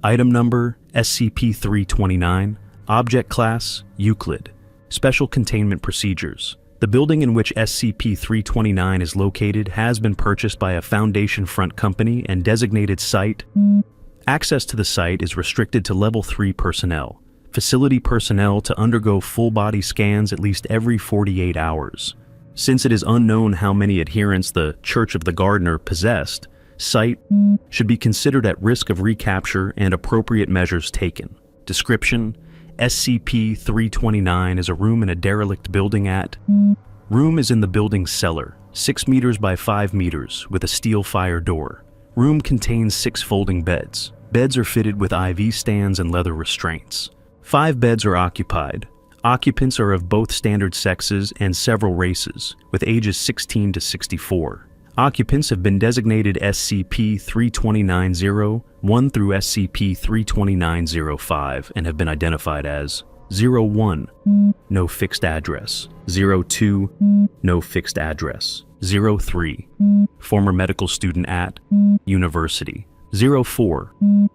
Item number SCP-329. Object class Euclid. Special containment procedures. The building in which SCP-329 is located has been purchased by a Foundation front company and designated site. Access to the site is restricted to Level 3 personnel. Facility personnel to undergo full-body scans at least every 48 hours. Since it is unknown how many adherents the Church of the Gardener possessed, site should be considered at risk of recapture and appropriate measures taken. Description: SCP-329 is a room in a derelict building at. Room is in the building's cellar, 6 meters by 5 meters, with a steel fire door. Room contains 6 folding beds. Beds are fitted with IV stands and leather restraints. 5 beds are occupied. Occupants are of both standard sexes and several races, with ages 16 to 64. Occupants have been designated SCP-329-0-1 through SCP-329-0-5 and have been identified as 0-1, no fixed address, 0-2, no fixed address, 0-3, former medical student at university, 0-4,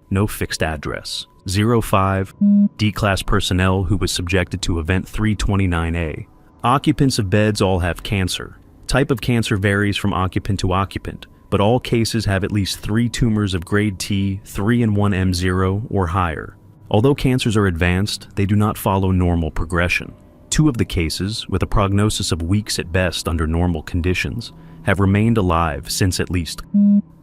no fixed address, 0-5, D-Class personnel who was subjected to Event 329A. Occupants of beds all have cancer. Type of cancer varies from occupant to occupant, but all cases have at least 3 tumors of grade T, 3 and 1 M0 or higher. Although cancers are advanced, they do not follow normal progression. 2 of the cases, with a prognosis of weeks at best under normal conditions, have remained alive since at least.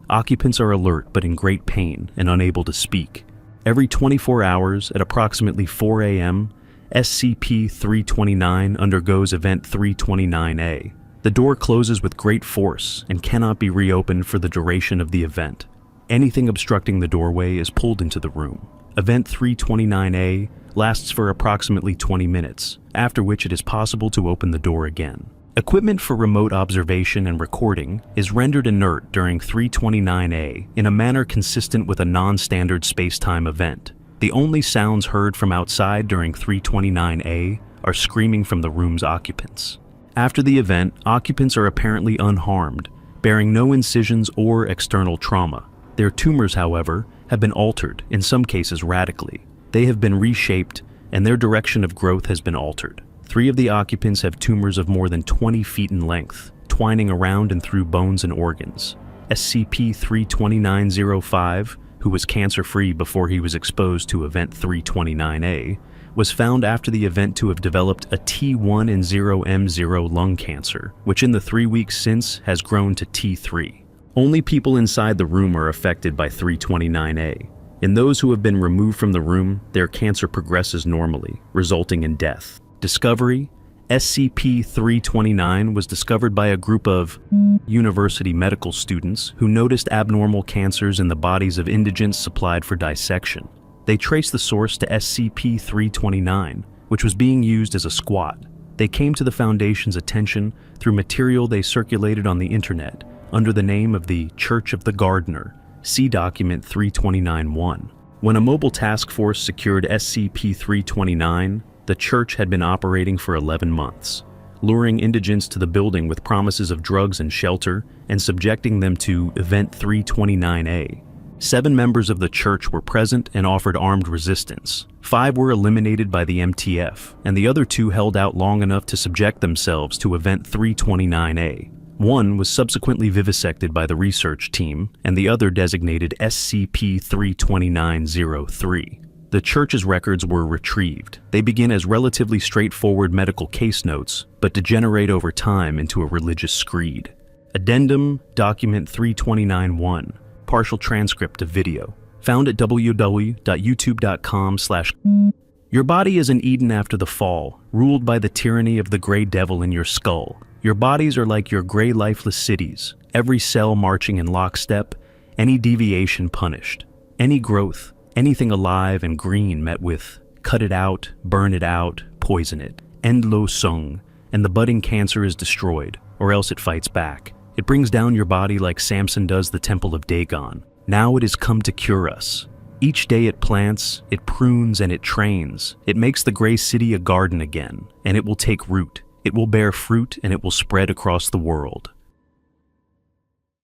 Occupants are alert but in great pain and unable to speak. Every 24 hours at approximately 4 a.m., SCP-329 undergoes Event 329A. The door closes with great force and cannot be reopened for the duration of the event. Anything obstructing the doorway is pulled into the room. Event 329A lasts for approximately 20 minutes, after which it is possible to open the door again. Equipment for remote observation and recording is rendered inert during 329A in a manner consistent with a non-standard space-time event. The only sounds heard from outside during 329A are screaming from the room's occupants. After the event, occupants are apparently unharmed, bearing no incisions or external trauma. Their tumors, however, have been altered, in some cases radically. They have been reshaped, and their direction of growth has been altered. 3 of the occupants have tumors of more than 20 feet in length, twining around and through bones and organs. SCP-329-05, who was cancer-free before he was exposed to Event 329A, was found after the event to have developed a T1 and 0M0 lung cancer, which in the 3 weeks since has grown to T3. Only people inside the room are affected by 329A. In those who have been removed from the room, their cancer progresses normally, resulting in death. Discovery: SCP-329 was discovered by a group of university medical students who noticed abnormal cancers in the bodies of indigents supplied for dissection. They traced the source to SCP-329, which was being used as a squat. They came to the Foundation's attention through material they circulated on the internet under the name of the Church of the Gardener, see document 329-1. When a mobile task force secured SCP-329, the church had been operating for 11 months, luring indigents to the building with promises of drugs and shelter and subjecting them to Event 329A. 7 members of the church were present and offered armed resistance. 5 were eliminated by the MTF, and the other 2 held out long enough to subject themselves to Event 329A. 1 was subsequently vivisected by the research team, and the other designated SCP-329-03. The church's records were retrieved. They begin as relatively straightforward medical case notes, but degenerate over time into a religious screed. Addendum Document 329-1. Partial transcript of video. Found at www.youtube.com/. Your body is an Eden after the fall, ruled by the tyranny of the gray devil in your skull. Your bodies are like your gray lifeless cities, every cell marching in lockstep, any deviation punished. Any growth, anything alive and green met with cut it out, burn it out, poison it, Endlösung, and the budding cancer is destroyed, or else it fights back. It brings down your body like Samson does the temple of Dagon. Now it has come to cure us. Each day it plants, it prunes, and it trains. It makes the gray city a garden again, and it will take root. It will bear fruit, and it will spread across the world.